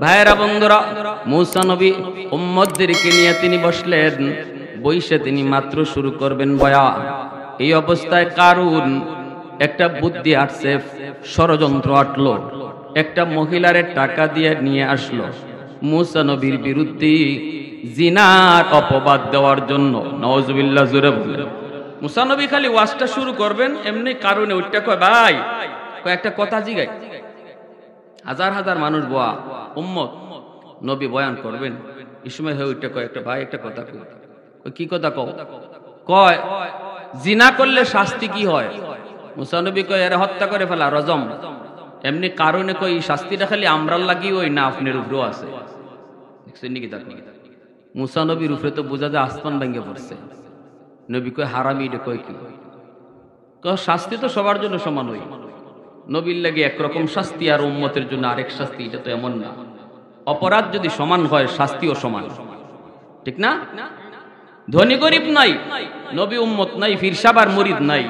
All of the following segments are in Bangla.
ভাইয়েরা বন্ধুরা, মূসা নবী উম্মতদেরকে নিয়ে তিনি বসলেন। বইসে তিনি মাত্র শুরু করবেন বয়ান। এই অবস্থায় কারুন একটা বুদ্ধি আসছে, ষড়যন্ত্র আটলো। একটা মহিলারে টাকা দিয়ে নিয়ে আসলো মূসা নবীর বিরুদ্ধে জিনার অপবাদ দেওয়ার জন্য। নাউজুবিল্লাহ, জোরে বলেন। মূসা নবী খালি ওয়াজটা শুরু করবেন, এমনি কারণে ওইটা কয়, ভাই একটা কথা জিগাই। হাজার হাজার মানুষ বোয়া উম্মত, নবী বয়ান করবেন। এই সময় হয়ে ওইটা কয়, একটা ভাই একটা কথা কই। কি কথা কও? কয় জিনা করলে শাস্তি কি হয়? মূসা নবী কয়, এর হত্যা করে ফেলা, রজম। এমনি কারণে কই শাস্তিটা খালি আমরার লাগি ওই না আপনার উপরেও আছে। দেখছেন নাকি? মূসা নবীর উপরে তো বোঝা যায় আসমান ভেঙে পড়ছে। নবী কয় হারামি, এটা কয় কি? শাস্তি তো সবার জন্য সমান হই। নবীর লাগে একরকম শাস্তি আর উম্মতের জন্য আরেক শাস্তি, এটা তো এমন না। অপরাধ যদি সমান হয়, শাস্তিও সমান, ঠিক না? ধনী গরিব নাই, নবী উম্মত নাই, ফিরসাব আর মুরিদ নাই।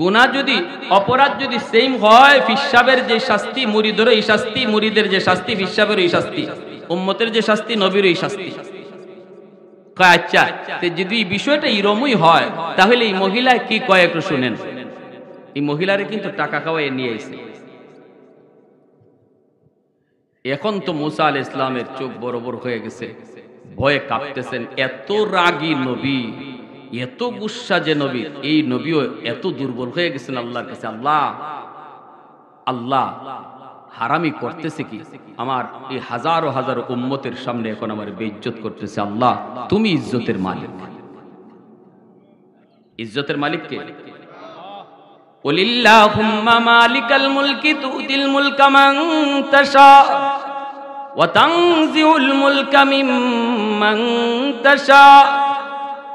গুনাহ যদি, অপরাধ যদি সেম হয়, ফিরসাবের যে শাস্তি মুরিদের এই শাস্তি, মুরিদের যে শাস্তি ফিরসাবের এই শাস্তি, উম্মতের যে শাস্তি নবীর এই শাস্তি। আচ্ছা, যদি বিষয়টা এরমই হয়, তাহলে এই মহিলা কি কয় একটু শুনেন। এই মহিলারে কিন্তু টাকা খাওয়াই নিয়ে এসে। এখন তো মূসা আলাইহিস সালামের চোখ বড় বড় হয়ে গেছে, ভয়ে কাঁপতেছেন। এত রাগী নবী, এত গুসা যে নবী, এই নবীও এত দুর্বল হয়ে গেছেন আল্লাহর কাছে। আল্লাহ আল্লাহ হারামি করতেছে কি? আমার এই হাজারো হাজারো উম্মতের সামনে এখন আমার বেইজ্জত করতেছে। আল্লাহ তুমি ইজ্জতের মালিক। ইজ্জতের মালিক কে? কুলিল্লাহুম্মা মালিকাল মুলকি তুতিল মুলকা মান তাশা ওয়া তানজিউল মুলকা মিম্মান তাশা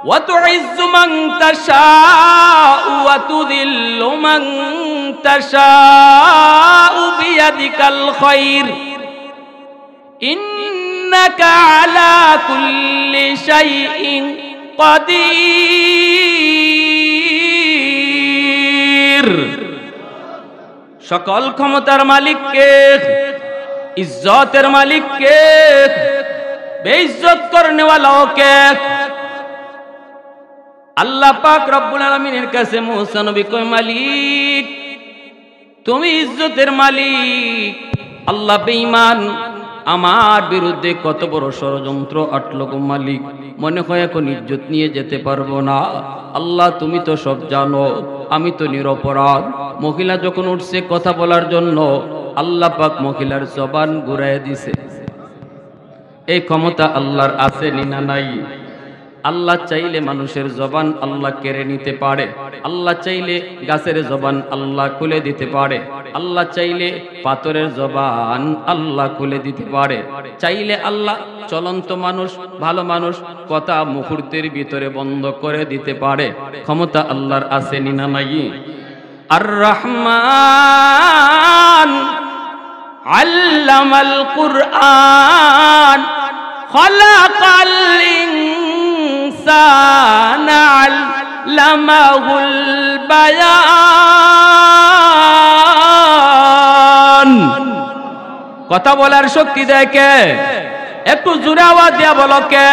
ওয়া তুইজ্জু মান তাশা ওয়া তুযিল্লু মান তাশা বিয়াদিকাল খায়র ইন্নাকা আলা কুল্লি শাইইন কাদির। সকল ক্ষমতার মালিক কে? ইজ্জতের মালিক কে? বেইজ্জত করনে ওয়ালা কে? আল্লাহ পাক রব্বুল আলামিনের কাছে মূসা নবী কয়, মালিক তুমি ইজ্জতের মালিক। আল্লাহ বেঈমান, আমার বিরুদ্ধে কত বড় ষড়যন্ত্র আটলো গো মালিক, মনে হয় এখন ইজ্জত নিয়ে যেতে পারবো না। আল্লাহ তুমি তো সব জানো, আমি তো নিরপরাধ। মহিলা যখন উঠছে কথা বলার জন্য, আল্লাহ পাক মহিলার জবান ঘুরায় দিছে। এই ক্ষমতা আল্লাহর আছে না নাই? আল্লাহ চাইলে মানুষের জবান আল্লাহ কেড়ে নিতে পারে। আল্লাহ চাইলে গাছের জবান আল্লাহ খুলে দিতে পারে। আল্লাহ চাইলে পাথরের জবান আল্লাহ খুলে দিতে পারে। চাইলে আল্লাহ চলন্ত মানুষ, ভালো মানুষ কথা মুহূর্তের ভিতরে বন্ধ করে দিতে পারে। ক্ষমতা আল্লাহর আছে না নাই? আর রহমান আল্লামাল কুরআন খালাকাল ইনসানা আল্লামাহুল বায়ান। কথা বলার শক্তি দেয় কে? একটু জোরে আওয়াজ দিয়া বলো কে?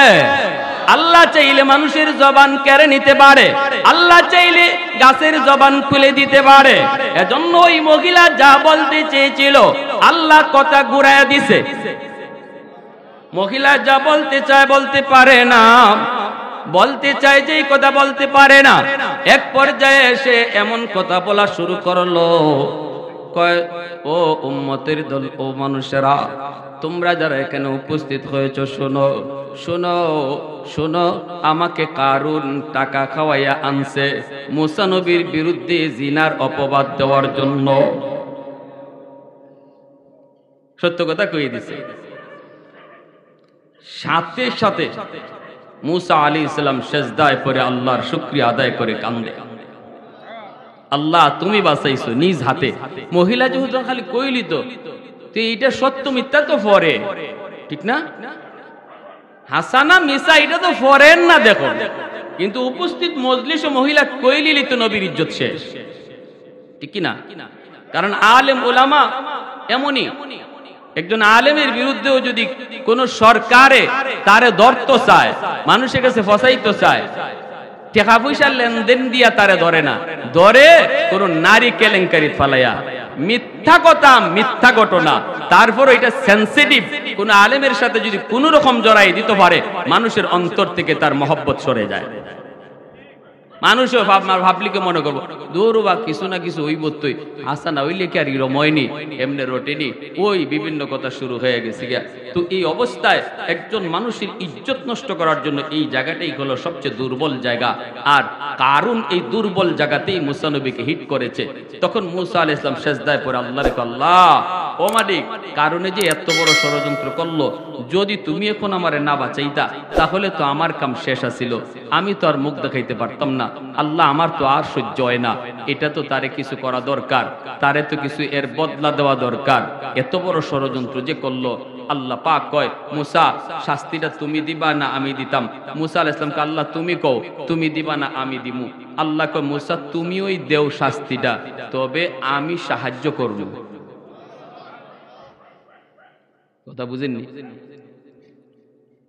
আল্লাহ চাইলে মানুষের জবান কেড়ে নিতে পারে, আল্লাহ চাইলে গাছের জবান খুলে দিতে পারে। এজন্য ওই মহিলা যা বলতে চেয়েছিল আল্লাহ কথা ঘুরাইয়া দিছে। মহিলা যা বলতে চায় বলতে পারে না, বলতে চায় যেই কথা বলতে পারে না। এক পর্যায়ে এসে এমন কথা বলা শুরু করলো, কয় ও উম্মতের দল, ও মানুষেরা, তোমরা যারা এখানে উপস্থিত হয়েছ, শোনো শোনো শোনো, আমাকে কারুন টাকা খাওয়াইয়া আনছে মূসা নবীর বিরুদ্ধে জিনার অপবাদ দেওয়ার জন্য। সত্য কথা কই দিছে। সাথে সাথে মূসা আলাইহিস সালাম সিজদায় পড়ে আল্লাহর শুকরিয়া আদায় করে কান্দে। আল্লাহ তুমি বাঁচাইছো নিজ হাতে। মহিলা যেহেতু খালি কইলি তো এইটা সত্য মিথ্যা তো ফরে, ঠিক না? হাসানা মিসা এটা তো ফরেন না, দেখো। কিন্তু উপস্থিত মজলিসে মহিলা কইলিলি তো নবীর ইজ্জত শেষ, ঠিক কি না? কারণ আলেম উলামা এমনই, একজন আলেমের বিরুদ্ধেও যদি কোন সরকারে তারে ধরতে চায়, মানুষের কাছে ফসাইতে চায়, টাকা পয়সার লেনদেন দিয়া তারে ধরে না, ধরে কোন নারী কেলেঙ্কারি ফালাইয়া, মিথ্যা কথা, মিথ্যা ঘটনা, তারপর এটা সেন্সিটিভ কোন আলেমের সাথে যদি কোন রকম জড়াই দিতে পারে, মানুষের অন্তর থেকে তার মহব্বত সরে যায়। মানুষও ভাবলিকে মনে করবো দৌড় বা কিছু না কিছু ওই বলতই আসা না ওইলে কি আর রময়নি এমনি রটেনি, ওই বিভিন্ন কথা শুরু হয়ে গেছে গিয়া। তো এই অবস্থায় একজন মানুষের ইজ্জত নষ্ট করার জন্য এই জায়গাটাই হলো সবচেয়ে দুর্বল জায়গা। আর কারণ এই দুর্বল জায়গাতেই মুসা নবীকে হিট করেছে। তখন মুসা আলাইহিস সালাম সেজদায় পড়ে আল্লাহরে কয়, আল্লাহ ও মালিক, কারণে যে এত বড় ষড়যন্ত্র করলো, যদি তুমি এখন আমারে না বাঁচাইতা তাহলে তো আমার কাম শেষ আছিল, আমি তো আর মুখ দেখাইতে পারতাম না। আল্লাহ আমার তো আর সহ্য হয় না, এটা তো তারে কিছু করা দরকার, তারে তো কিছু এর বদলা দেওয়া দরকার। এত বড় ষড়যন্ত্র যে করলো, আল্লাহ পাক কয় মুসা শাস্তিটা তুমি দিবা না আমি দিতাম? মুসা আলাইহিস সালামকে আল্লাহ তুমি কও, তুমি দিবা না আমি দিমু? আল্লাহ কয় মুসা তুমি ওই দেও শাস্তিটা, তবে আমি সাহায্য করব। কথা বুঝেননি?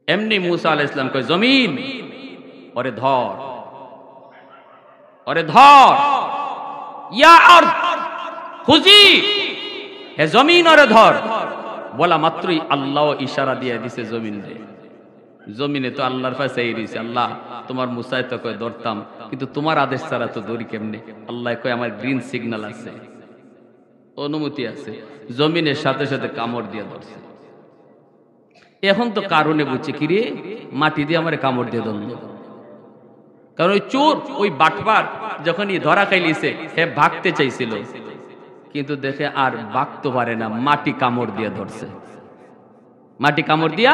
এমনি মুসা আলাইহিস সালাম কয় জমিন ওরে ধর, ওরে ধর, ইয়া আরদ খুজি, হে জমিন ওরে ধর। বলা মাত্রই আল্লাহ ইশারা দিয়ে দিছে জমিন রে। জমিনে তো আল্লাহর পাশে এই দিছে, আল্লাহ তোমার মুসায় তো কয় ধরতাম, কিন্তু তোমার আদেশ ছাড়া তো ধরি কেমনে? আল্লাহ কয় আমার গ্রিন সিগন্যাল আছে, অনুমতি আছে। জমিনের সাথে সাথে কামড় দিয়ে ধরছে। এখন তো কারণে বুঝছে কি রে, মাটি দিয়ে আমার কামড় দিয়ে ধরল। কারণ ওই চোর, ওই বাটপার যখন ধরা খাইলিছে, হে ভাগতে চাইছিল, কিন্তু দেখে আর ভাগতে পারে না, মাটি কামড় দিয়ে ধরছে। মাটি কামড় দিয়া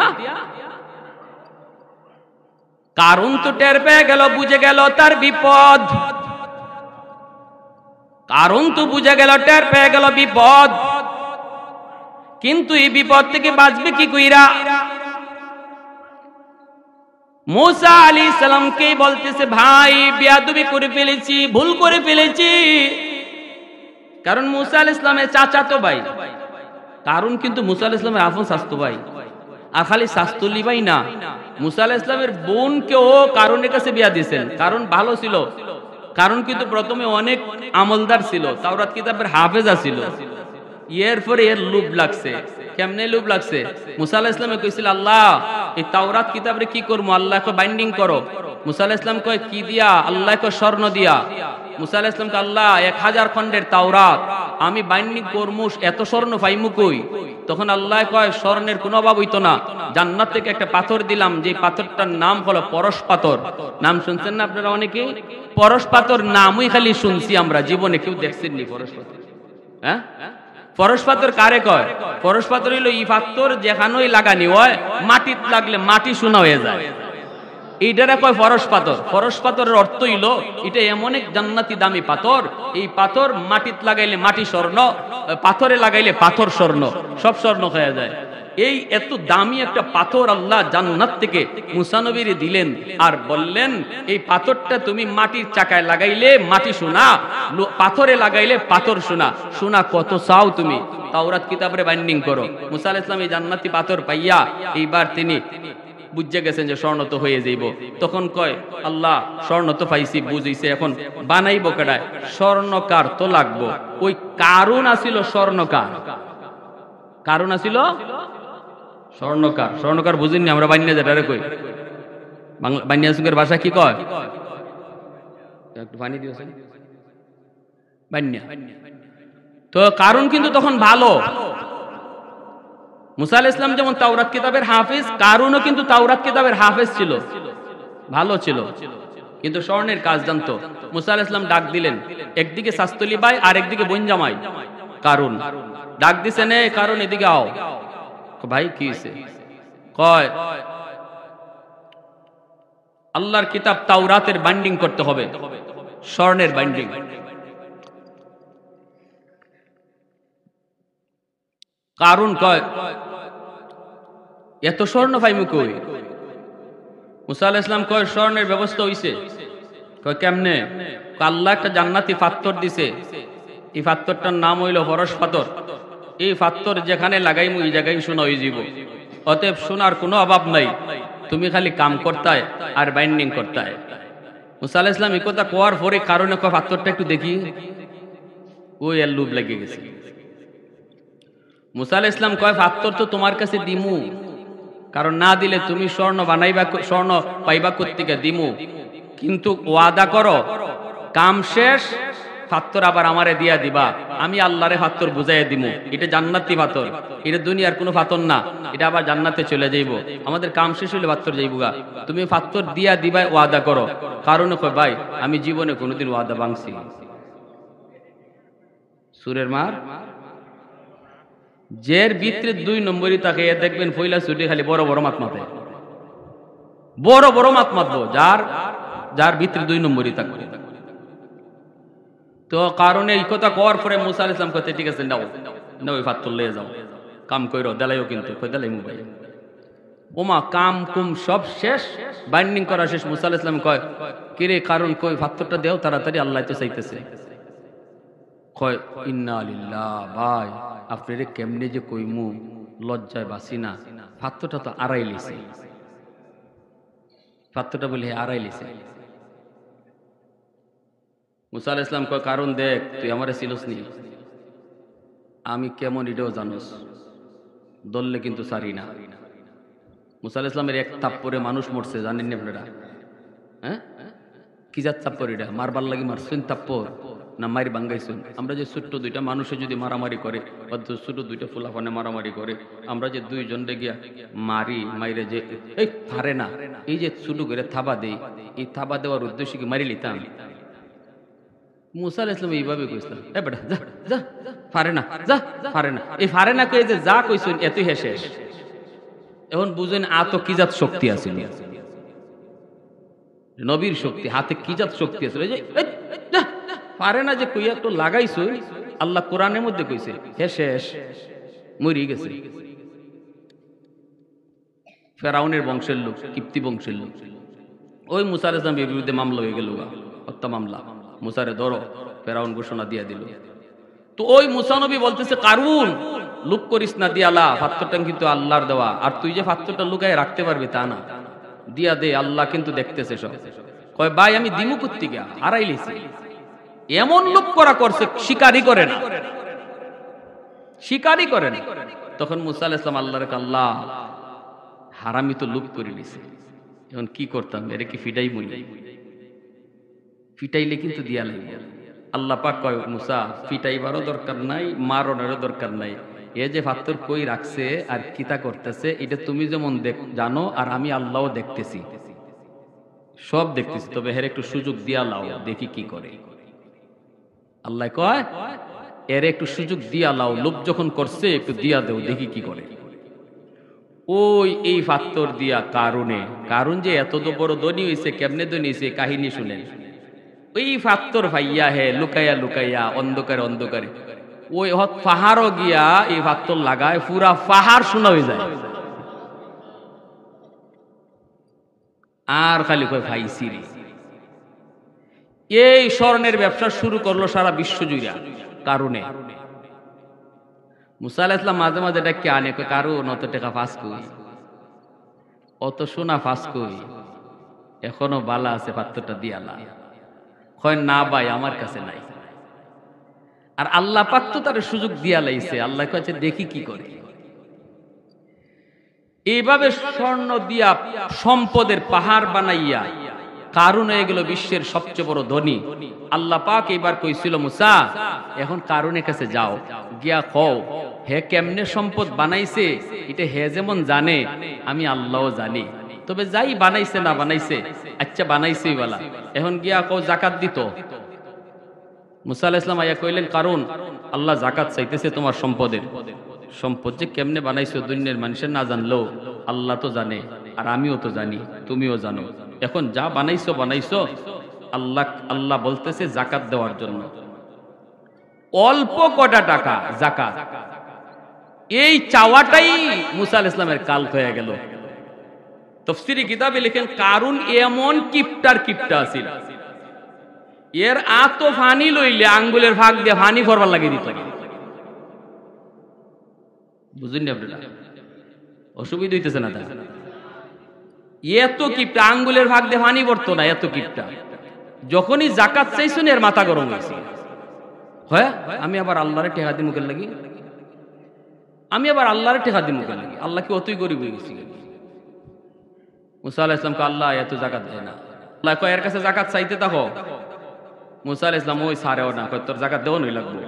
কারণ তো টের পেয়ে গেল, বুঝে গেল তার বিপদ। কারণ তো বুঝে গেল, টের পেয়ে গেল বিপদ, কিন্তু এই বিপদ থেকে বাঁচবে কি কইরা? মুসা আলাইহিস সালামকে বলতেছে, ভাই বেয়াদবি করে ফেলেছি, ভুল করে ফেলেছি। কারণ মুসা আলাইহিস সালামের চাচাতো ভাই, কারণ কিন্তু মুসা আলাইহিস সালামের আপন শাস্তো ভাই। আর খালি শাস্তুলি ভাই না, মুসা আলাইহিস সালামের বোনকেও কারণের কাছে বিয়া দিয়েছেন। কারণ ভালো ছিল, কারণ কিন্তু প্রথমে অনেক আমলদার ছিল, তাওরাত কিতাবের হাফেজা ছিল। এরপরে এর লোভ লাগছে। কেমনে লোভ লাগছে? মুসা আলাইহিস সালাম কইছিল, আল্লাহ এই তাওরাত কিতাবরে কি করবো? আল্লাহ কয় বাইন্ডিং করো। মুসা আলাইহিস সালাম কয় কি দিয়া? আল্লাহ কয় স্বর্ণ দিয়া। মুসা আলাইহিস সালাম কয় আল্লাহ 1000 খণ্ডের তাওরাত আমি বাইন্ডিং করমু, এত স্বর্ণ পাইমু কই? তখন আল্লাহ কয় স্বর্ণের কোনো অভাব হইতো না, জান্নাত থেকে একটা পাথর দিলাম, যে পাথরটার নাম হলো পরশ পাথর। নাম শুনছেন না আপনারা অনেকে? পরশ পাথর নামই খালি শুনছি আমরা, জীবনে কেউ দেখছেন নি পরশ পাথর? হ্যাঁ, পরশ পাথর কারে কয়? পরশ পাথর হইলো ই পাথর যেখানেই লাগানি হয়, মাটিত লাগলে মাটি শোনা হয়ে যায়, এইটারে কয় পরশ পাথর। পরশ পাথরের অর্থ হইলো এটা এমন এক জান্নাতি দামি পাথর, এই পাথর মাটিত লাগাইলে মাটি স্বর্ণ, পাথরে লাগাইলে পাথর স্বর্ণ, সব স্বর্ণ হয়ে যায়। এই এত দামি একটা পাথর আল্লাহ জান্নাত থেকে মুসা নবীরে দিলেন, আর বললেন এই পাথরটা তুমি মাটির চাকায় লাগাইলে মাটি সোনা, পাথরে লাগাইলে পাথর সোনা। সোনা কত চাও তুমি? তাওরাত কিতাবে বাইন্ডিং করো। মুসা আলাইহিস সালাম এই জান্নাতি পাথর পাইয়া এইবার তিনি বুঝে গেছেন যে স্বর্ণ তো হয়ে যাইব। তখন কয় আল্লাহ স্বর্ণ তো পাইছি, বুঝিছে, এখন বানাইবো কেডায়? স্বর্ণকার তো লাগবো। ওই কারণ আসিল স্বর্ণকার, কারণ আসিল স্বর্ণকার। স্বর্ণকার বুঝিনি আমরা, বান্যা যেটারে কই, বান্যা সুখের ভাষা কি কয়? একটু পানি দিয়েছেন বান্যা। তো কারণ কিন্তু তখন ভালো। মুসা আলাইহিস সালাম যেমন তাওরাত কিতাবের হাফেজ, কারুনও কিন্তু তাওরাত কিতাবের হাফেজ ছিল, ভালো ছিল, কিন্তু স্বর্ণের কাজ জানতো। মুসা আলাইহিস সালাম ডাক দিলেন, একদিকে শাস্তলি ভাই আর একদিকে বোন জামাই কারুন। ডাক দিছেন, এ কারুন এদিকে আও। ভাই কি হইছে? কয় আল্লাহর কিতাব তাওরাতের বাইন্ডিং করতে হবে, স্বর্ণের বাইন্ডিং। কারণ কয় এত স্বর্ণ পাইমু কই? মুসা আলাইহিস সালাম কয় স্বর্ণের ব্যবস্থা হইছে। কয় কেমনে? আল্লাহ একটা জান্নাতি পাথর দিছে, এই পাথরটার নাম হইল পরশ পাথর। এই পাথর যেখানে লাগাইমু এই জায়গায় সোনা হয়ে যাব। অতএব সোনার কোনো অভাব নাই, তুমি খালি কাম করতায় আর বাইন্ডিং করতায়। মুসা আলাইহিস সালাম এই কথা কোয়ার পরে কারণে কয় পাথরটা একটু দেখি, ওই এর লোভ লেগে গেছে। মুসা আলাইহিস সালাম কয় পাথর তো তোমার কাছে দিমু, কারণ না দিলে তুমি স্বর্ণ বানাইবা, স্বর্ণ পাইবা কোত্থেকে, দিমু, কিন্তু ওয়াদা করো কাম শেষ পাথর আবার আমারে দিয়া দিবা, আমি আল্লাহরে পাথর বুঝাইয়া দিমু, এটা জান্নাতি পাথর, এটা দুনিয়ার কোনো পাথর না, এটা আবার জান্নাতে চলে যাইব, আমাদের কাম শেষ হইলে পাথর যাইবগা, তুমি পাথর দিয়া দিবা, ওয়াদা করো। কারণ কয় ভাই আমি জীবনে কোনোদিন ওয়াদা ভাঙছি। সুরের মার জের ভিতরে 2 নম্বরই থাকে, এ দেখবেন পয়লা ছুটি খালি বড় বড় মাত মাতে, বড় বড় মাত মাতবো, যার যার ভিতরে 2 নম্বরই থাকবে। তো কারণে এই কথা কওয়ার পরে মুসা আলাইহিস সালাম কইতে ঠিক আছে নাও নাও ওই পাথর লয়ে যাও, কাম কইরো, দেলাইও কিন্তু কই দেলাইমু ভাই। ওমা কাম কুম সব শেষ, বাইন্ডিং করা শেষ। মুসা আলাইহিস সালাম কয় কিরে কারণ কই পাথরটা দেও তাড়াতাড়ি, আল্লাহ তো চাইতেছে। কয় ইন্না লিল্লাহ, ভাই আপনারে কেমনে যে কইমু, লজ্জায় বাসি না, পাথরটা তো আড়াই লিছে, পাথরটা বলে আড়াই লিছে। মুসা আলাইহিস সালাম কয় কারণ দেখ তুই আমারে চিনস নি, আমি কেমন এটাও জানোস, দললে কিন্তু সারি না। মুসা আলাইহিস সালামের এক থাপ্পড়ে মানুষ মরছে, জানেন না আপনারা? হ্যাঁ, কি জাত থাপ্পড় এটা? মারবার লাগি মারছেন থাপ্পড় না মারি ভাঙ্গাইছেন? আমরা যে ছোট্ট 2টা মানুষে যদি মারামারি করে, ছোট 2টা ফুলাফানে মারামারি করে, আমরা যে 2 জনরে গিয়া মারি, মাইরে যে এই পারে না, এই যে ছোট করে থাবা দেই, এই থাবা দেওয়ার উদ্দেশ্যে কি মারি লিতাম? মুসা আলাইহিস সালাম এইভাবে কইছিলেন, এ বেটা যা যা, পারে না যা, পারে না, এই পারে না কই যে যা কইছেন এতই শেষ। এখন বুঝেন আত কি জাত শক্তি আছে, নবীর শক্তি, হাতে কি জাত শক্তি আছে, যে পারে না যে কইয়া তো লাগাইছো, আল্লাহ কোরআনের মধ্যে কইছে হে শেষ, মরি গেছে। ফেরাউনের বংশের লোক, কিপ্তি বংশের লোক, ওই মুসা আলাইহিস সালামের বিরুদ্ধে মামলা হয়ে গেল, হত্যা মামলা, মুসারে ধরো, ফেরাউন ঘোষণা দিয়া দিল। তো ওই মুসা নবী বলতেছে কারুন লুক করিস না, দিয়ালা পাথরটা কিন্তু আল্লাহর দেওয়া, আর তুই যে পাথরটা লুকায় রাখতে পারবি তা না, দিয়া দে, আল্লাহ কিন্তু দেখতেছে সব। কয় ভাই আমি দিমু কুত্তিকা, হারাই লিছি। এমন লোক করা করছে, শিকারই করে না, শিকারই করে না। তখন মুসা আলাইহিস সালাম আল্লাহর কাছে, আল্লাহ হারামি তো লুক করে নিছে, এখন কি করতাম, এর কি ফিডাই মুই, ফিটাইলে কিন্তু দিয়া লাগবে। আল্লাহ পাক কয় মুসা ফিটাইবারও দরকার নাই, মারনেরও দরকার নাই, এ যে পাথর কই রাখছে আর কিতা করতেছে এটা তুমি যেমন জানো, আর আমি আল্লাহও দেখতেছি, সব দেখতেছি, তবে হের একটু সুযোগ দিয়া লাও, দেখি কি করে। আল্লাহ কয় এর একটু সুযোগ দিয়া লাও, লোভ যখন করছে একটু দিয়া দেও, দেখি কি করে। ওই এই পাথর দিয়া কারুন যে এত বড় ধনী হয়েছে, কেমনে ধনী হয়েছে কাহিনী শুনেন। ওই পাথর ভাইয়া হে লুকাইয়া লুকাইয়া অন্ধকারে অন্ধকারে ওই পাহাড়ও গিয়া এই পাথর লাগায়, পুরা পাহাড় শোনা হয়ে যায়। আর খালি কয় ভাইসি রে, এই স্বর্ণের ব্যবসা শুরু করলো সারা বিশ্ব জুড়া কারণে। মুসা আলাইহিস সালাম মাঝে মাঝে ডাকে আনে, কয় কারুন অত টাকা ফাঁস কই, অত সোনা ফাঁস কই, এখনো বালা আছে পাথরটা দিয়ালা। কয় না ভাই আমার কাছে নাই। আর আল্লাহ পাক তো তার সুযোগ দিয়া লাইছে, আল্লাহ কাছে দেখি কি করে। এইভাবে স্বর্ণ দিয়া সম্পদের পাহাড় বানাইয়া কারুন হয়ে গেল বিশ্বের সবচেয়ে বড় ধনী। আল্লাহ পাক এবার কইছিল মুসা এখন কারুনের কাছে যাও, গিয়া কও হে কেমনে সম্পদ বানাইছে, এটা হে যেমন জানে আমি আল্লাহও জানি, তবে যাই বানাইছে না বানাইছে, আচ্ছা বানাইছেই বলা, এখন গিয়া কও যাকাত দিত। মুসা আলাইহিস সালাম আয়া কইলেন কারুন আল্লাহ যাকাত চাইতেছে তোমার সম্পদের, সম্পদ যে কেমনে বানাইছো দুনিয়ার মানুষের না জানলেও আল্লাহ তো জানে, আর আমিও তো জানি, তুমিও জানো। এখন যা বানাইছো বানাইছো, আল্লাহ বলতেছে যাকাত দেওয়ার জন্য। অল্প কটা টাকা যাকাত, এই চাওয়াটাই মুসা আলাইহিস সালামের কাল হয়ে গেল। তাফসীরি কিতাবে লেখেন কারুন এমন কিপটা আছিল, এর আতো ফানি লইলে আঙ্গুলের ফাঁক দিয়ে ফানি ফরবার লাগিয়ে দিত। বুঝুন আপনারা, অসুবিধা হইতেছে না? তা এত কিপটা, আঙ্গুলের ভাগ দিয়ে পানি পড়তো না, এত কিপটা। যখনই জাকাত চাইছেন এর মাথা গরম হয়েছে, হ্যাঁ আমি আবার আল্লাহরে টেকা দি মুখের লাগি, আমি আবার আল্লাহরে টেকা দি মুখের লাগি, আল্লাহ কি অতই গরিব হয়ে গেছি? মুসা আলাইহিস সালামকে আল্লাহ এত জাকাত দেয় না। আল্লাহ কয় এর কাছে জাকাত চাইতে থাকো। মুসা আলাইহিস সালাম ওই সারেও না, কয় তোর জাকাত দেওয়ানোই লাগবে,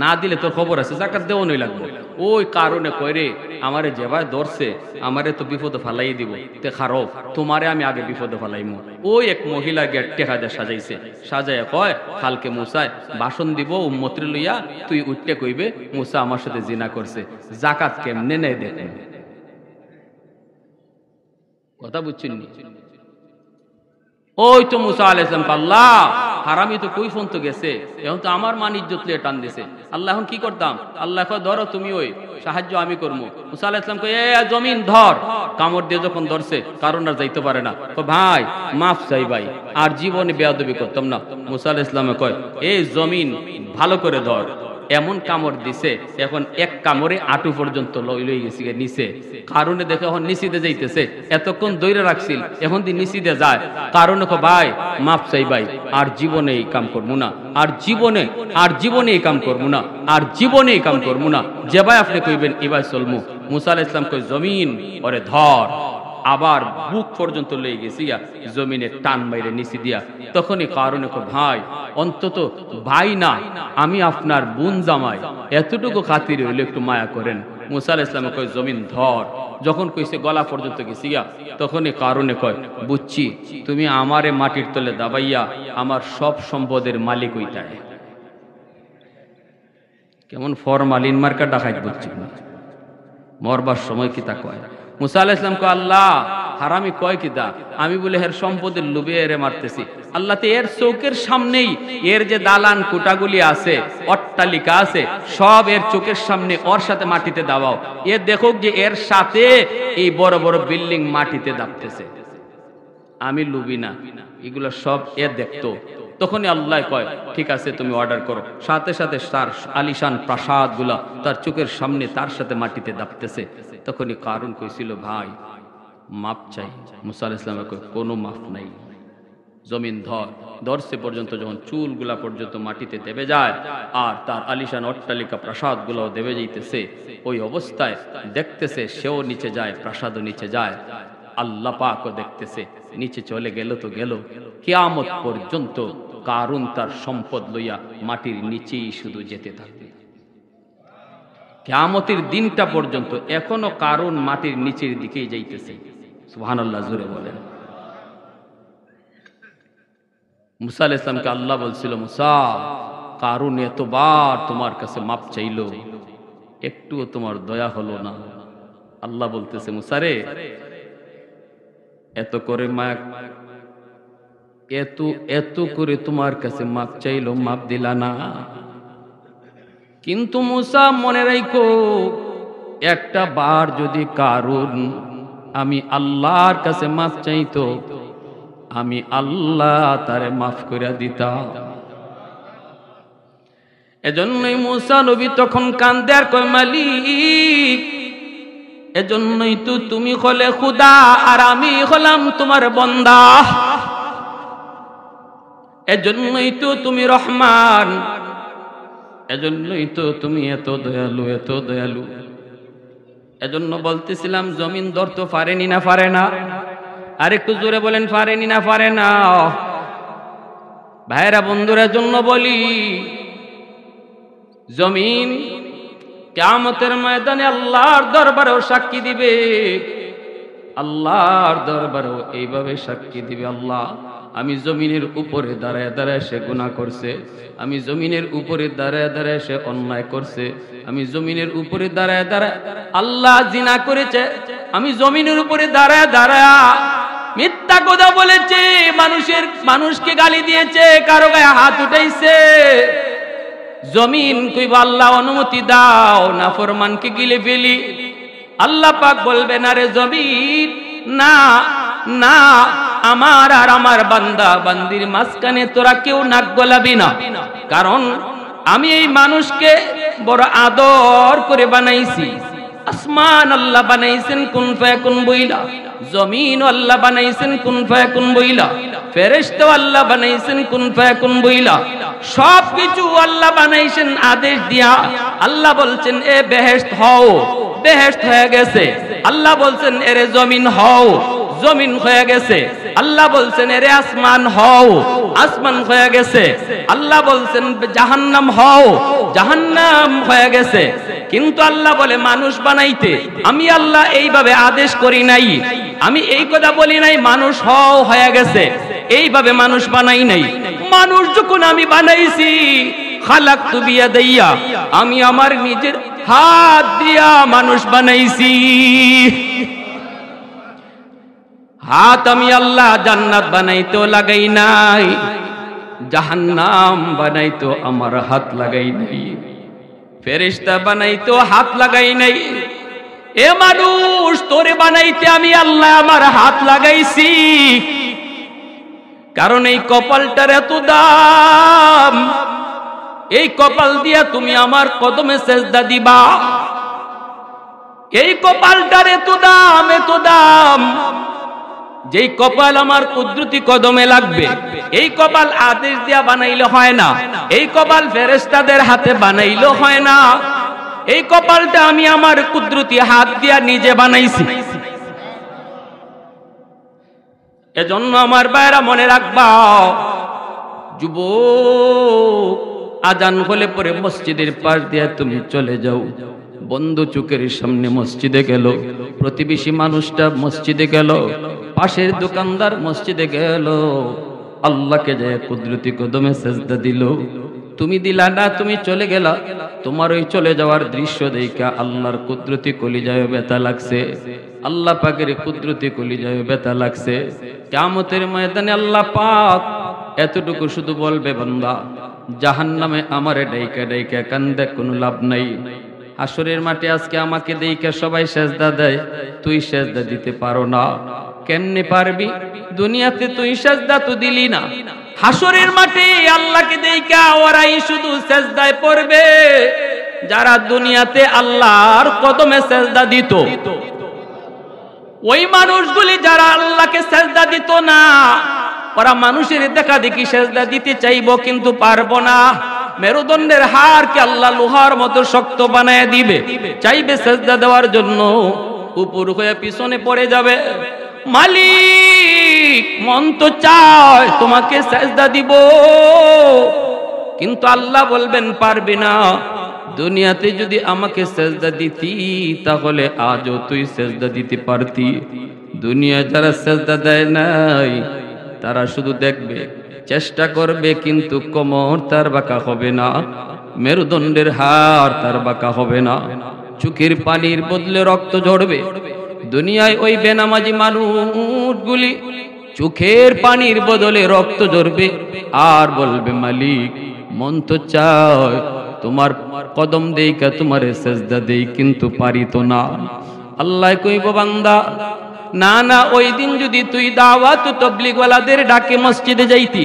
না দিলে তোর খবর আছে, জাকাত দেওয়ানোই লাগবে। ওই কারণে কয় রে আমারে যেভাবে ধরছে আমারে তো বিপদে ফালাই দিব, তে খারো তোমারে আমি আগে বিপদে ফালাইমু। ওই এক মহিলা গিয়ে টেকা দিয়ে সাজাইছে, সাজাইয়া কয় কালকে মুসায় বাসন দিব উম্মতের লইয়া, তুই উঠতে কইবে মুসা আমার সাথে জিনা করছে, জাকাত কেমনে নেই দেখেন। কথা বুঝছেন? ওই তো মুসা আলাইহিস সালাম আল্লাহ হারামি তো কই ফোন তো গেছে, এখন তো আমার মান ইজ্জত লিয়ে টান দিছে, আল্লাহ এখন কি করতাম? আল্লাহ কয় ধরো তুমি, ওই সাহায্য আমি করবো। মুসা আলাইহিস সালাম কয় এ জমিন ধর, কামড় দিয়ে যখন ধরছে কারণ আর যাইতে পারে না, কয় ভাই মাফ চাই ভাই, আর জীবনে বেয়াদবি করতাম না। মুসা আলাইহিস সালাম কয় এই জমিন ভালো করে ধর, এমন কামড় দিছে এখন এক কামড়ে আটু পর্যন্ত লই গেছি নিচে, কারণে দেখে এখন নিচিতে যাইতেছে, এতক্ষণ দৈরে রাখছিল এখন দি নিচিতে যায়, কারণে কো ভাই মাফ চাই ভাই, আর জীবনে এই কাম করবো না, আর জীবনে এই কাম করবো না, আর জীবনে এই কাম করবো না, যে ভাই আপনি কইবেন এবার চলমু। মুসা আলাইহিস সালাম কই জমিন ওরে ধর, আবার বুক পর্যন্ত লয়ে গেছি জমিনে টান মাইরে নিচি দিয়া। তখনই কারণে কো ভাই অন্তত ভাই না আমি আপনার বোন জামাই, এতটুকু খাতির হইলে একটু মায়া করেন। মুসা আলাইহিস সালাম কয় জমিন ধর, যখন কইছে গলা পর্যন্ত গেছি তখনই কারণে কয় বুঝছি তুমি আমারে মাটির তলে দাবাইয়া আমার সব সম্পদের মালিক হইতায়। কেমন ফরমালিন মার্কা ডাকাইত বুঝছি, মরবার সময় কি তা কয়। মুসা আলাইহিস সালাম কয় আল্লাহ হারামি কয় কিতা, আমি বলে এর সম্পদের লোভে এরে মারতেছি। আল্লাহ তো এর চোখের সামনেই এর যে দালান কোটাগুলি আছে, অট্টালিকা আছে, সব এর চোখের সামনে ওর সাথে মাটিতে দাবাও, এ দেখো যে এর সাথে এই বড় বড় বিল্ডিং মাটিতে দাবতেছে, আমি লুবি না, এগুলো সব এ দেখতো। তখনই আল্লাহ কয় ঠিক আছে তুমি অর্ডার করো, সাথে সাথে তার আলিশান প্রাসাদ গুলা তার চোখের সামনে তার সাথে মাটিতে দাবতেছে। তখনই কারণ কইছিল ভাই মাপ চাই। মুসা আলাইহিস সালাম কয় কোনো মাপ নাই, জমিন ধর, ধরছে পর্যন্ত যখন চুলগুলা পর্যন্ত মাটিতে দেবে যায় আর তার আলিশান অট্টালিকা প্রাসাদ গুলাও দেবে যাইতেছে, ওই অবস্থায় দেখতেছে সেও নিচে যায়, প্রাসাদও নিচে যায়, আল্লাহ পাকও দেখতেছে, নিচে চলে গেল তো গেল, কিয়ামত পর্যন্ত কারুন তার সম্পদ লইয়া মাটির নিচেই শুধু যেতে থাকবে। কিয়ামতের দিনটা পর্যন্ত এখনো কারুন মাটির নিচের দিকেই যাইতেছে। সুবহানাল্লাহ, জোরে বলেন। মুসা আলাইহিস সালামকে আল্লাহ বলছিল মুসা কারুন এতবার তোমার কাছে মাপ চাইলো, একটুও তোমার দয়া হলো না। আল্লাহ বলতেছে মুসা রে এত করে এত করে তোমার কাছে মাপ চাইলো, মাপ দিলা না। কিন্তু মুসা মনে রাখো একটা বার যদি কারুন আমি আল্লাহর কাছে মাপ চাইতো, আমি আল্লাহ তারে মাফ করে দিতাম। এজন্যই মুসা নবী তখন কান্দে আর কয় মালিক, এজন্যই তো তুমি হলে খুদা আর আমি হলাম তোমার বান্দা, এজন্যই তো তুমি রহমান, এজন্যই তো তুমি এত দয়ালু, এত দয়ালু। এজন্য বলতেছিলাম জমিন ধরতে পারেনি না পারে না? আর একটু জোরে বলেন পারেনি না পারে না? ভাইরা বন্ধুরা জন্য বলি জমিন কিয়ামতের ময়দানে আল্লাহর দরবারেও সাক্ষী দিবে, আল্লাহর দরবারেও এইভাবে সাক্ষী দিবে আল্লাহ আমি জমিনের উপরে দাঁড়ায় দাঁড়ায় সে গুনাহ করছে, আমি জমিনের উপরে দাঁড়ায় দাঁড়ায় সে অন্যায় করছে, আমি জমিনের উপরে দাঁড়ায় দাঁড়ায় আল্লাহ জিনা করেছে, আমি জমিনের উপরে দাঁড়ায় দাঁড়ায় মিথ্যা কথা বলেছে, মানুষকে গালি দিয়েছে, কারো গায়ে হাত উঠাইছে। জমিন কইবা আল্লাহ অনুমতি দাও নাফরমানকে গিলে ফেলি। আল্লাহ পাক বলবে না রে জমিন, না না, আমার আর আমার বান্দা বান্দির মাঝখানে তোরা কেউ নাক গলাবি না, কারণ আমি এই মানুষকে বড় আদর করে বানাইছি, আসমান আল্লাহ বানাইছেন কুন ফায়াকুন বইলা, জমিন আল্লাহ বানাইছেন কুন ফায়াকুন বইলা, ফেরেশতা আল্লাহ বানাইছেন কুন ফায়াকুন বইলা, সবকিছু আল্লাহ বানাইছেন আদেশ দিয়া। আল্লাহ বলছেন এ বেহেশত হও, বেহেশত হয়ে গেছে। আল্লাহ বলছেন এরে জমিন হও, জমিন হয়ে গেছে। আল্লাহ বলছেন এরে আসমান হও, আসমান হয়ে গেছে। আল্লাহ বলছেন জাহান্নাম হও, জাহান্নাম হয়ে গেছে। কিন্তু আল্লাহ বলে মানুষ বানাইতে আমি আল্লাহ এইভাবে আদেশ করি নাই, আমি এই কথা বলি নাই মানুষ হও হয়ে গেছে, এইভাবে মানুষ বানাই নাই। মানুষ যখন আমি বানাইছি খালাকতু বিয়াদাইয়া, আমি আমার নিজের হাত দিয়া মানুষ বানাইছি। হাত আমি আল্লাহ জান্নাত বানাইতো লাগাই নাই, জাহান্নাম বানাইতো আমার হাত লাগাই নাই, ফেরেশতা বানাইতো হাত লাগাই নাই। এ মানুষ তোরে বানাইতে আমি আল্লাহ আমার হাত লাগাইছি, কারণ এই কপালটার এত দাম, এই কপাল দিয়া তুমি আমার কদমে সেজদা দিবা। এই কপালটার এত দাম, এত দাম, যেই কপাল আমার কুদরতি কদমে লাগবে। এই কপাল আদেশ দিয়া বানাইলে হয় না, এই কপাল ফেরেশতাদের হাতে বানাইলে হয় না, এই কপালটা আমি আমার কুদরতি হাত দিয়া নিজে বানাইছি। এজন্য আমার ভাইরা মনে রাখবা, যুবক আজান হলে পরে মসজিদের পাশ দিয়ে তুমি চলে যাও। বন্ধু চোখের সামনে মসজিদে গেল, প্রতিবেশী মানুষটা মসজিদে গেল, পাশের দোকানদার মসজিদে গেল, আল্লাহকে যায় কুদরতি কদমে সেজদা দিল। তুমি দিলা না, তুমি চলে গেলা। তোমার ওই চলে যাওয়ার দৃশ্য দেখা আল্লাহর কুদরতি কলিজায় ব্যথা লাগছে, আল্লাহ পাকের কুদরতি কলিজায় ব্যথা লাগছে। কিয়ামতের ময়দানে আল্লাহ পাক এতটুকু শুধু বলবে, বান্দা জাহান্নামে আমারে ডাইকা ডাইকা কান্দে কোনো লাভ নাই। হাসরের মাঠে আজকে আমাকে দেইকা সবাই সেজদা দেয়, তুই সেজদা দিতে পারো না। কেমনে পারবি? দুনিয়াতে তুই সেজদা তো দিলি না, হাসরের মাঠে আল্লাহকে দেইকা ওরাই শুধু সেজদায় পড়বে যারা দুনিয়াতে আল্লাহর কদমে সেজদা দিত। ওই মানুষগুলি যারা আল্লাহকে সেজদা দিত না, ওরা মানুষের দেখা দেখি সেজদা দিতে চাইবো কিন্তু পারবো না। মেরুদণ্ডের হাড়কে আল্লাহ লোহার মতো শক্ত বানায় দিবে, চাইবে সেজদা দেওয়ার জন্য, উপর হয়ে পিছনে পড়ে যাবে। মালিক মন তো চায় তোমাকে সেজদা দিব, কিন্তু আল্লাহ বলবেন পারবি না। দুনিয়াতে যদি আমাকে সেজদা দিতি তাহলে আজও তুই সেজদা দিতে পারতি। দুনিয়া যারা সেজদা দেয় নাই তারা শুধু দেখবে, চেষ্টা করবে, কিন্তু কোমর তার বাঁকা হবে না, মেরুদণ্ডের হাড় তার বাঁকা হবে না, চোখের পানির বদলে রক্ত ঝরবে। দুনিয়ায় ওই বেনামাজি মানুষগুলি চোখের পানির বদলে রক্ত ঝরবে আর বলবে, মালিক মন তো চায় তোমার কদম দেইকা তোমারে সেজদা দেই, কিন্তু পারি তো না। আল্লাহ কইব, বান্দা না না, ওই দিন যদি তুই দাওয়াত তাবলীগ ওয়ালাদের ডাকে মসজিদে যাইতি,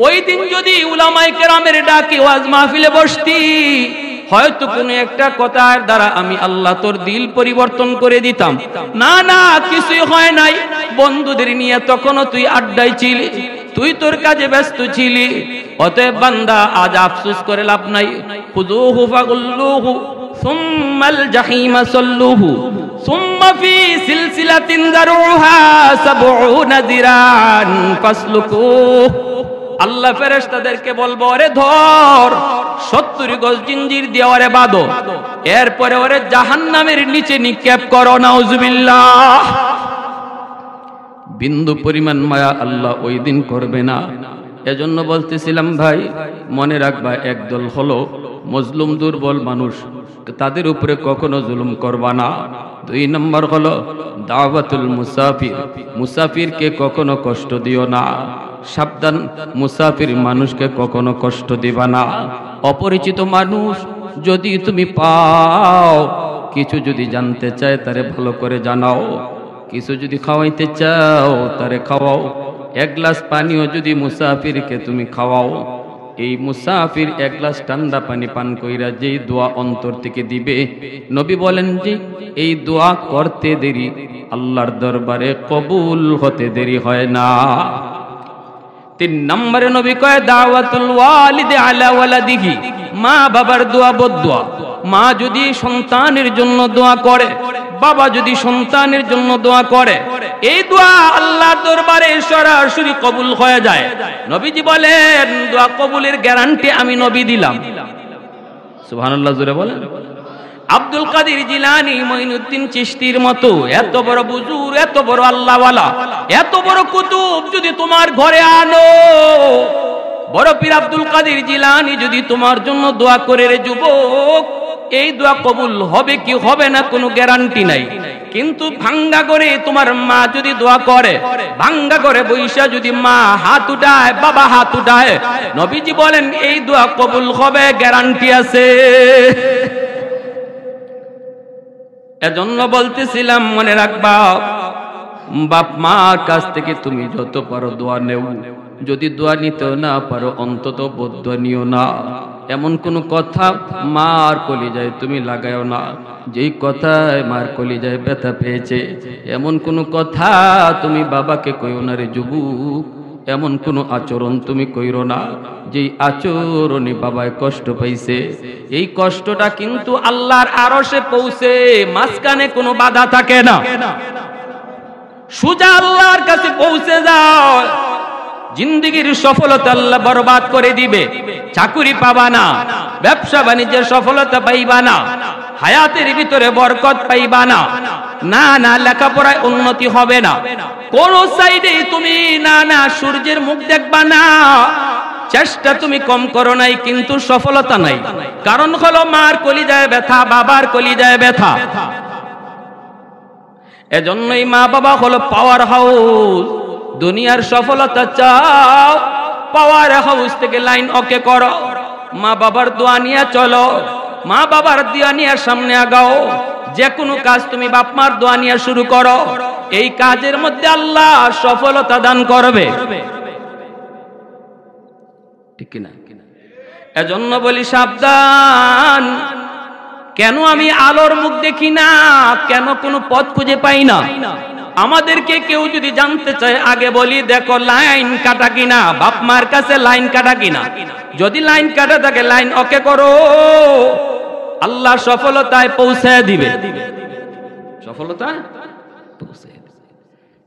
ওই দিন যদি উলামায়ে কেরামের ডাকে ওয়াজ মাহফিলে বসতি, হয়তো কোনো একটা কথার দ্বারা আমি আল্লাহ তোর দিল পরিবর্তন করে দিতাম। না না, কিছুই হয় নাই। বন্ধুদের নিয়ে তখনও তুই আড্ডায় ছিলি, তুই তোর কাজে ব্যস্ত ছিলি। অতএব বান্দা আজ আফসোস করে লাভ নাই। খুযূহু ফাগুল্লুহু সুম্মাল জাহিমা সাল্লুহু সুম্মা ফি সিলসিলাতিন দারউহা ৭০ যিরান ফাসলুকুহ। আল্লাহ ফেরেশতাদেরকে বলবো, ওরে ধর ৭০ গজ জিঞ্জির দিয়ে ওরে বাঁধো, এরপরে ওরে জাহান্নামের নিচে নিক্ষেপ করো। নাউজুবিল্লাহ। বিন্দু পরিমাণ মায়া আল্লাহ ওই দিন করবে না। এজন্য বলতেছিলাম ভাই, মনে রাখবা, একদল হলো মজলুম দুর্বল মানুষ, তাদের উপরে কখনো জুলুম করবা না। ২ নম্বর হলো দাওয়াতুল মুসাফির, মুসাফিরকে কখনো কষ্ট দিও না। সাবধান, মুসাফির মানুষকে কখনো কষ্ট দিবা না। অপরিচিত মানুষ যদি তুমি পাও, কিছু যদি জানতে চায় তারে ভালো করে জানাও, কিছু যদি খাওয়াইতে চাও তারে খাওয়াও। ১ গ্লাস পানিও যদি মুসাফিরকে তুমি খাওয়াও, এই মুসাফির এক গ্লাস ঠান্ডা পানি পান কইরা যেই দোয়া অন্তর থেকে দিবে, নবী বলেন যে এই দোয়া করতে দেরি আল্লাহর দরবারে কবুল হতে দেরি হয় না। 3 নম্বরে নবী কয় দাওয়াতুল ওয়ালিদি আলা ওয়ালাদিহি, মা বাবার দোয়া বদদোয়া। মা যদি সন্তানের জন্য দোয়া করে, বাবা যদি সন্তানের জন্য দোয়া করে, এই দোয়া আল্লাহর দরবারে সরাসরি কবুল হয়ে যায়। নবীজি বলেন দোয়া কবুলের গ্যারান্টি আমি নবী দিলাম। সুবহানাল্লাহ, জোরে বলেন। আব্দুল কাদের জিলানী, মঈনুদ্দিন চিশতির মতো এত বড় বুজুর্গ, এত বড় আল্লাহওয়ালা, এত বড় কুতুব যদি তোমার ঘরে আনো, বড় পীর আব্দুল কাদের জিলানী যদি তোমার জন্য দোয়া করে, রে যুবক, এই দোয়া কবুল হবে কি হবে না কোনো গ্যারান্টি নাই। কিন্তু ভাঙ্গা করে তোমার মা যদি দোয়া করে, ভাঙ্গা করে বৈশা যদি মা হাত উঠায়, বাবা হাত উঠায়, নবীজি বলেন এই দোয়া কবুল হবে, গ্যারান্টি আছে। এজন্য বলতেছিলাম, মনে রাখবা, বাপ মার কাছ থেকে তুমি যত পারো দোয়া নেও। যদি দোয়া নিতে না পারো অন্তত বদদোয়া নিও না। এমন কোন কথা মার কলিজায় তুমি লাগাও না যেই কথায় মার কলিজায় ব্যথা পেয়েছে। এমন কোন কথা তুমি বাবাকে কইও না, রে যুবক। এমন কোন আচরণ তুমি কইরো না যেই আচরণে বাবায় কষ্ট পাইছে। এই কষ্টটা কিন্তু আল্লাহর আরশে পৌঁছে, মাঝখানে কোনো বাধা থাকে না, সোজা আল্লাহর কাছে পৌঁছে যাও। জিন্দেগির সফলতা আল্লাহ বরবাদ করে দিবে। চাকুরি পাবা না, ব্যবসা বাণিজ্যের সফলতা পাইবা না, হায়াতের ভিতরে বরকত পাইবা না, না না লেখাপড়ায় উন্নতি হবে না, কোন সাইডে তুমি না না সূর্যের মুখ দেখবা না। চেষ্টা তুমি কম করো নাই, কিন্তু সফলতা নাই। কারণ হলো মার কলিজায় ব্যথা, বাবার কলিজায় ব্যথা। এজন্যই মা বাবা হলো পাওয়ার হাউস। দুনিয়ার সফলতা চাও, পাওয়ার হাউস থেকে লাইন ওকে করো। মা বাবার দোয়া নিয়ে চলো, মা বাবার দোয়া নিয়ে সামনে আগাও। যে কোনো কাজ তুমি বাপ মার দোয়া নিয়ে শুরু করো, এই কাজের মধ্যে আল্লাহ সফলতা দান করবে, ঠিক কিনা? এজন্য বলি সাবধান। কেন আমি আলোর মুখ দেখি না, কেন কোনো পথ খুঁজে পাই না? আমাদেরকে কেউ যদি জানতে চায়, আগে বলি দেখো লাইন কাটা কিনা, বাপ মার কাছে লাইন কাটা কিনা। যদি লাইন কাটা থাকে লাইন ওকে করো, আল্লাহ সফলতায় পৌঁছে দিবে, সফলতায় পৌঁছে দিবে।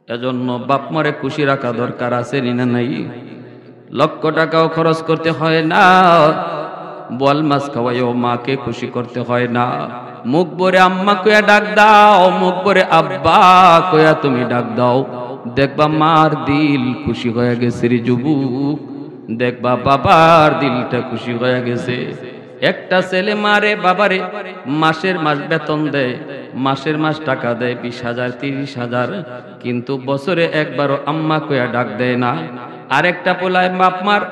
এজন্য বাপ মারে খুশি রাখা দরকার আছে না নাই? লক্ষ টাকাও খরচ করতে হয় না, বল মাছ খাওয়াইও মাকে খুশি করতে হয় না। মুখ ভরে আম্মা কইয়া ডাক দাও, মুখ ভরে আব্বা কইয়া তুমি ডাক দাও। দেখবা মার দিল খুশি হয়ে গেছে রে যুবক, দেখবা বাবার দিলটা খুশি হয়ে গেছে। একটা ছেলে মারে বাবারে মাসের মাস বেতন দেয়, মাসের মাস টাকা দেয় 20,000 30,000, কিন্তু বছরে একবারও আম্মা কইয়া ডাক দেয় না। আরেকটা পোলায় বাপ মার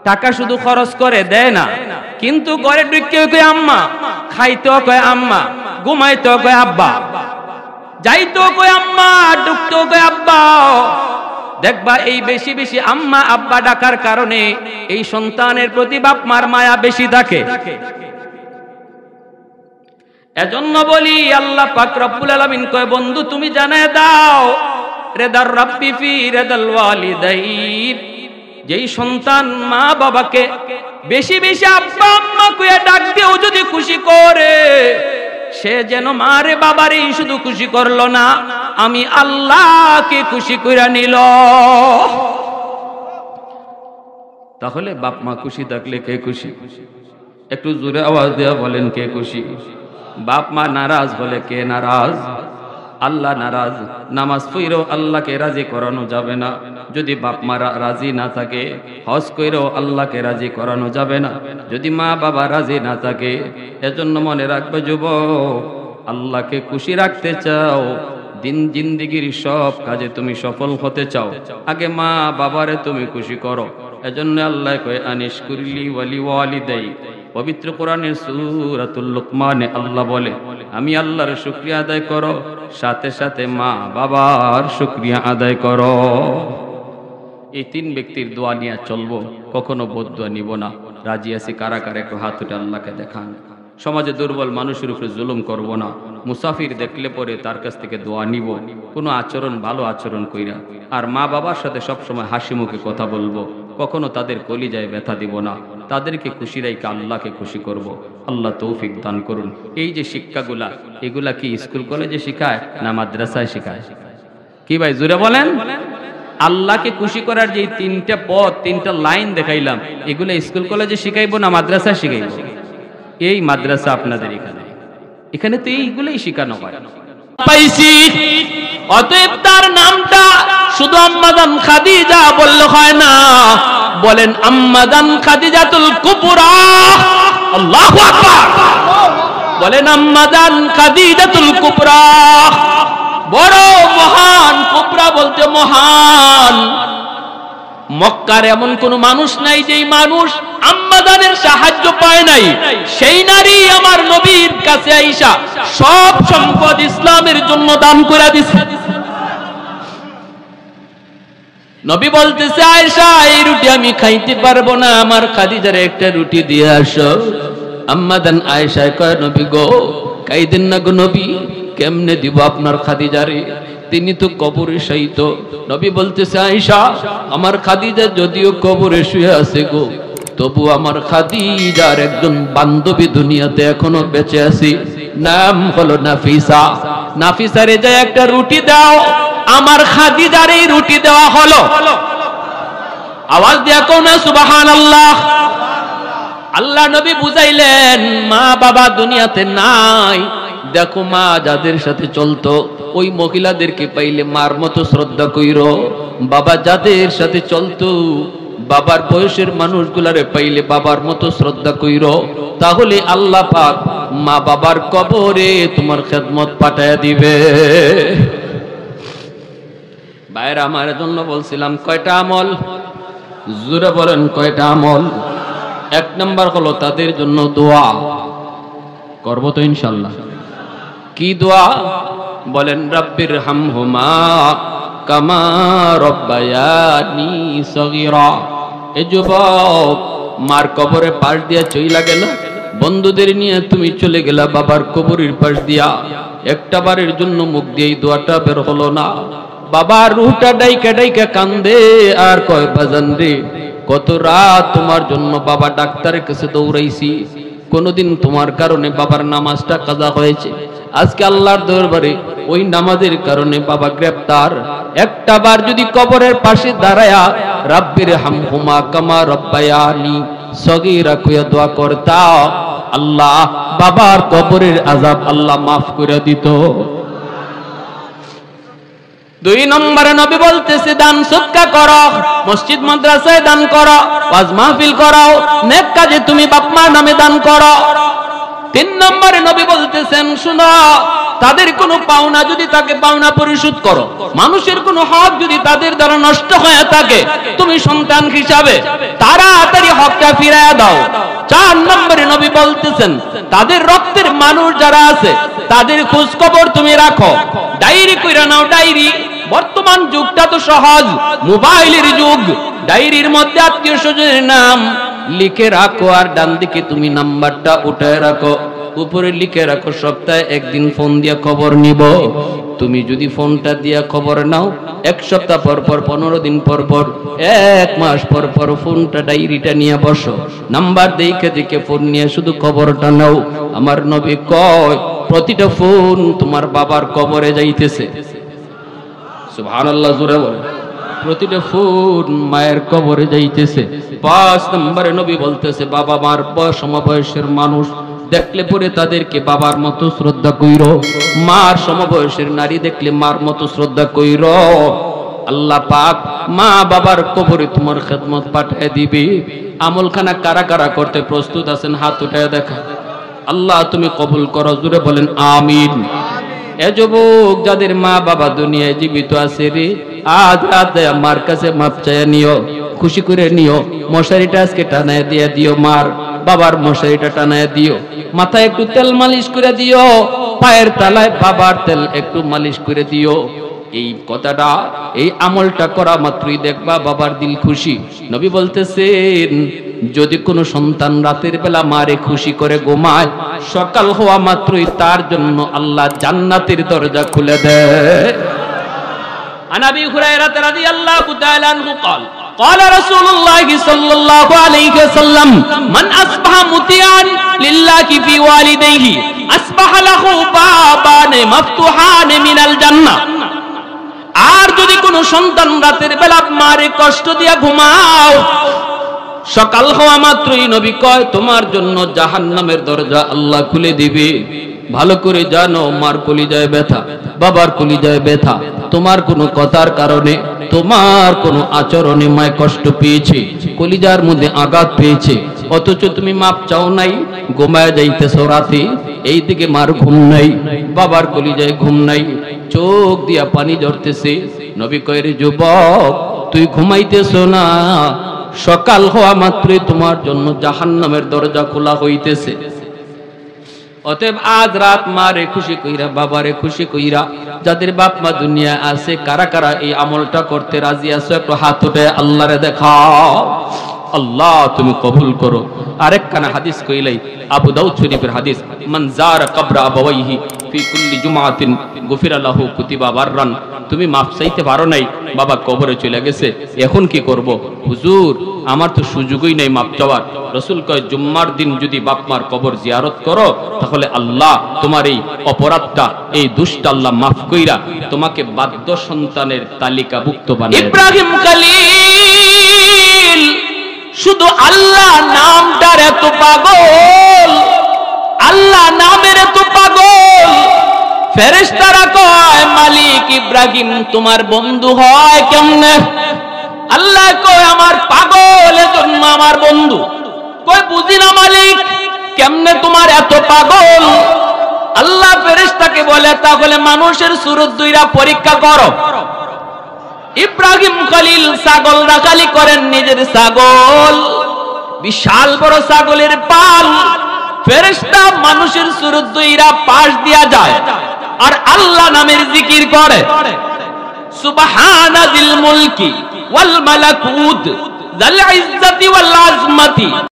টাকা শুধু খরচ করে দেয় না, কিন্তু ঘরে ঢুকেও কয় আম্মা, খাইতেও কয় আম্মা, ঘুমাইতেও কয় আব্বা, যাইতেও কয় আম্মা, ঢুকতেও কয় আব্বা। দেখবা এই বেশি বেশি আম্মা আব্বা ডাকার কারণে এই সন্তানের প্রতি বাপ মার মায়া বেশি থাকে। এজন্য বলি আল্লাহ পাক রব্বুল আলামিন কয়, বন্ধু তুমি জানায় দাও রেদার রাব্বি ফি রেদাল ওয়ালিদাইন। যেই সন্তান মা বাবাকে বেশি বেশি আব্বা আম্মা কইয়া ডাক দিয়েও যদি খুশি করে, সে যেন মারে বাবারে শুধু খুশি করলো না, আমি আল্লাহকে খুশি কইরা নিল। তাহলে বাপ মা খুশি থাকলে কে খুশি? একটু জোরে আওয়াজ দেয়া বলেন কে খুশি? বাপ মা নারাজ হলে কে নারাজ? আল্লাহ নারাজ। নামাজ পড়েও আল্লাহকে রাজি করানো যাবে না যদি বাপ মা রাজি না থাকে। হজ করেও আল্লাহকে রাজি করানো যাবে না যদি মা বাবা রাজি না থাকে। এজন্য মনে রাখবে যুবক, আল্লাহকে খুশি রাখতে চাও, দিন জিন্দেগির সব কাজে তুমি সফল হতে চাও, আগে মা বাবারে তুমি খুশি করো। এজন্য আল্লাহ কয় আনিশকুরলি ওয়ালি ওয়ালিদাই। পবিত্র কোরআনের সূরাতুল লুকমানে আল্লাহ বলে, আমি আল্লাহর শুকরিয়া আদায় করো, সাথে সাথে মা বাবার শুকরিয়া আদায় করো। এই 3 ব্যক্তির দোয়া নিয়ে চলবো, কখনো বদদোয়া নিব না। রাজি আছি কারা কারা? একটু হাত উঠে আল্লাহকে দেখান। সমাজে দুর্বল মানুষের উপরে জুলুম করব না। মুসাফির দেখলে পরে তার কাছ থেকে দোয়া নিব, কোনো আচরণ ভালো আচরণ কইরা। আর মা বাবার সাথে সবসময় হাসি মুখে কথা বলবো, কখনো তাদের কলিজায় ব্যথা দিব না। তাদেরকে খুশি রাইকে আল্লাহকে খুশি করব। আল্লাহ তৌফিক দান করুন। এই যে শিক্ষাগুলা, এগুলা কি স্কুল কলেজে শেখায় না মাদ্রাসায় শেখায়? কি ভাই জোরে বলেন? আল্লাহকে খুশি করার যে 3টা পথ, 3টা লাইন দেখাইলাম, এগুলো স্কুল কলেজে শিখাইবো না মাদ্রাসায় শিখাইবো? এই মাদ্রাসা আপনাদের এখানে তো এইগুলোই শেখানো হয়। পাইছি, অতএব তার নামটা শুধু আম্মাজান খাদিজা বললে হয় না, বলেন আম্মাজান খাদিজাতুল কুবরা। আল্লাহু আকবার। বলেন আম্মাজান খাদিজাতুল কুবরা, বড় মহান। কুবরা বলতে মহান। মক্কার এমন কোন মানুষ নাই যেই মানুষ আম্মাজানের সাহায্য পায় নাই। সেই নারী আমার নবীর কাছে আইসা সব সম্পদ ইসলামের জন্য দান করে দিছে। নবী বলতেছে, আয়েশা এই রুটি আমি খাইতে পারবো না, আমার খাদিজারে একটা রুটি দিয়ে আসো। আম্মাজান আয়েশা কয়, নবী গো খাইতেন না গো নবী, কেমনে দিব আপনার খাদিজারে? তিনি তো কবরে শায়িত। নবী বলতেছে, আয়েশা আমার খাদিজা যদিও কবরে শুয়ে আছে গো, তবু আমার খাদিজার একজন বান্ধবী দুনিয়াতে এখনো বেঁচে আছে, নাম হলো নাফিসা। নাফিসারে যায় একটা রুটি দাও। আমার খাদিজার এই রুটি দেওয়া হলো। আওয়াজ দিয়া কোন না সুবহানাল্লাহ। আল্লাহ নবী বুঝাইলেন, মা বাবা দুনিয়াতে নাই, দেখো মা যাদের সাথে চলতো ওই মহিলাদেরকে পাইলে মার মতো শ্রদ্ধা কইরো। বাবা যাদের সাথে চলতো বাবার বয়সের মানুষগুলারে পাইলে বাবার মতো শ্রদ্ধা কইরো, তাহলে আল্লাহ পাক মা বাবার কবরে তোমার খেদমত পাঠায়া দিবে। ভাইরা আমার জন্য বলছিলাম কয়টা আমল? জোরে বলেন কয়টা আমল? 1 নাম্বার হলো তাদের জন্য দোয়া করব তো ইনশাআল্লাহ। কি দোয়া? বলেন রাব্বির হামহুমা কামা রব্বায়ানি সগীরা। এই যুবক মার কবরে পাশ দিয়া চইলা গেল, বন্ধুদের নিয়ে তুমি চলে গেলা বাবার কবরের পাশ দিয়া, একটা বারের জন্য মুখ দিয়ে এই দোয়াটা বের হলো না। বাবার রুহটা ডাইকা ডাইকা কান্দে আর কয়, বাজান রে কত রাত তোমার জন্য বাবা ডাক্তারের কাছে দৌড়াইছি, কোনদিন তোমার কারণে বাবার নামাজটা কাজা হয়েছে, আজকে আল্লাহর দরবারে ওই নামাজের কারণে বাবা গ্রেফতার। একটা বার যদি কবরের পাশে দাঁড়ায়া রাব্বির হামহুমা কামা রব্বায়ানি সগীরা কইয়া দোয়া করতা, আল্লাহ বাবার কবরের আযাব আল্লাহ মাফ করে দিত। 2 নম্বরে নবী বলতেছে, দান সদকা করো, মসজিদ মাদ্রাসায় দান করো, ওয়াজ মাহফিল করো, নেক কাজে তুমি বাপ মার নামে দান করো। 3 নম্বরে নবী বলতেছেন, শুনো তাদের কোনো পাওনা যদি তাকে পাওনা পরিশোধ করো। মানুষের কোনো হক যদি তাদের দ্বারা নষ্ট হয়ে থাকে, তুমি সন্তান হিসাবে তাড়াতাড়ি হকটা ফিরাইয়া দাও। 4 নম্বরে নবী বলতেছেন, তাদের রক্তের মানুষ যারা আছে তাদের খোঁজ খবর তুমি রাখো, ডায়েরি কইরা নাও। ডায়েরি, বর্তমান যুগটা তো সহজ, মোবাইলের যুগ। ডায়েরির মধ্যে আত্মীয় স্বজনের নাম লিখে রাখো, আর ডান দিকে তুমি নাম্বারটা উঠায় রাখো, উপরে লিখে রাখো সপ্তাহে 1 দিন ফোন দিয়া খবর নিব। তুমি যদি ফোনটা দিয়া খবর নাও, 1 সপ্তাহ পর পর, 15 দিন পর পর, 1 মাস পর পর ফোনটা ডায়েরিটা নিয়ে বসো, নাম্বার দেখে দেখে ফোন নিয়ে শুধু খবরটা নাও। আমার নবী কয়, প্রতিটা ফোন তোমার বাবার কবরে যাইতেছে। সুবহানাল্লাহ, জোরে বলে। প্রতিটা ফোন মায়ের কবরে যাইতেছে। 5 নম্বরে নবী বলতেছে, বাবা মার সমবয়সের মানুষ দেখলে পরে তাদেরকে বাবার মতো শ্রদ্ধা কইরো, মার সমবয়সের নারী দেখলে মার মতো শ্রদ্ধা কইরো। আল্লাহ পাক মা বাবার কবরে তোমার খেদমত পাঠিয়ে দিবে। আমলখানা কারা কারা করতে প্রস্তুত আছেন? হাত উঠায় দেখা। আল্লাহ তুমি কবুল করো, জোরে বলেন আমিন। এ যুবক যাদের মা বাবা দুনিয়ায় জীবিত আছে রে, আজ রাতে আমার কাছে মাপ চাইয়া নিও, খুশি করে নিও। মশারিটা আজকে টানায় দিয়ে দিও, মার বাবার মশারিটা টানায় দিও। মাথায় একটু তেল মালিশ করে দিও, পায়ের তলায় বাবার তেল একটু মালিশ করে দিও। এই কথাটা, এই আমলটা করা মাত্রই দেখবা বাবার দিল খুশি। নবী বলতেছেন যদি কোনো সন্তান রাতের বেলা মারে খুশি করে ঘুমায়, সকাল হওয়া মাত্রই তার জন্য আল্লাহ জান্নাতের দরজা খুলে দেয়। عن أبي هريرة رضي الله تعالى عنه قال قال رسول الله صلى الله عليه وسلم من أصبح مطيعا لله في والديه أصبح له بابان مفتوحان من الجنة। আর যদি কোনো সন্তান রাতের বেলা মারে কষ্ট দিয়া ঘুমাও, সকাল হওয়া মাত্রই নবী কয় তোমার জন্য জাহান্নামের দরজা আল্লাহ খুলে দিবে। ভালো করে জানো, মার কলিজায় ব্যথা, বাবার কলিজায় ব্যথা, তোমার কোনো কথার কারণে, তোমার কোনো আচরণে মায় কষ্ট পেয়েছে, কলিজার মধ্যে আঘাত পেয়েছে, অথচ তুমি মাপ চাও নাই, ঘুমায় যাইতেছো রাতে, এইদিকে মার ঘুম নাই, বাবার কলিজায় ঘুম নাই, চোখ দিয়া পানি ঝরতেছে। নবী কয় রে যুবক, তুই ঘুমাইতেছো না, সকাল হওয়া মাত্রই তোমার জন্য জাহান্নামের দরজা খোলা হইতেছে। অতএব আজ রাত মারে খুশি কইরা, বাবারে খুশি কইরা, যাদের বাপ মা দুনিয়া আছে, কারা কারা এই আমলটা করতে রাজি আছো? একটু হাত উঠে আল্লাহরে দেখাও। আল্লাহ তুমি কবুল করো। আরেকখানা হাদিস কইলাই, আবু দাউদ শরীফের হাদিস, মান যারা কবর আবাওয়াইহি ফি কুল্লি জুমাতিন গুফিরা লাহু কুতিবা বাররান। তুমি মাফ চাইতে পারো নাই, বাবা কবরে চলে গেছে, এখন কি করব? হুজুর আমার তো সুযোগই নাই মাফ চাওয়ার। রাসূল কয় জুম্মার দিন যদি বাপ মার কবর জিয়ারত করো, তাহলে আল্লাহ তোমার এই অপরাধটা, এই দুষ্ট আল্লাহ মাফ কইরা তোমাকে বাধ্য সন্তানের তালিকাভুক্ত বানায়। ইব্রাহিম খলিল শুধু আল্লাহ নামটার এত পাগল, আল্লাহ নামের এত পাগল, ফেরেশতারা কয় মালিক ইব্রাহিম তোমার বন্ধু হয় কেমনে? আল্লাহ কয় আমার পাগল এজন্য আমার বন্ধু। কয় বুঝি না মালিক, কেমনে তোমার এত পাগল? আল্লাহ ফেরেশতাকে বলে তাহলে মানুষের সুরত দুইরা পরীক্ষা করো। ইব্রাহিম খলিল ছাগল রাখালি করেন, নিজের ছাগল, বিশাল বড় ছাগলের পাল, ফেরেশতা মানুষের সুরত দুইরা পাশ দিয়া যায় আর আল্লাহ নামের জিকির করে। সুবহানাল মুলকি ওয়াল মালাকুত যাল ইজ্জতি ওয়াল আজমতি।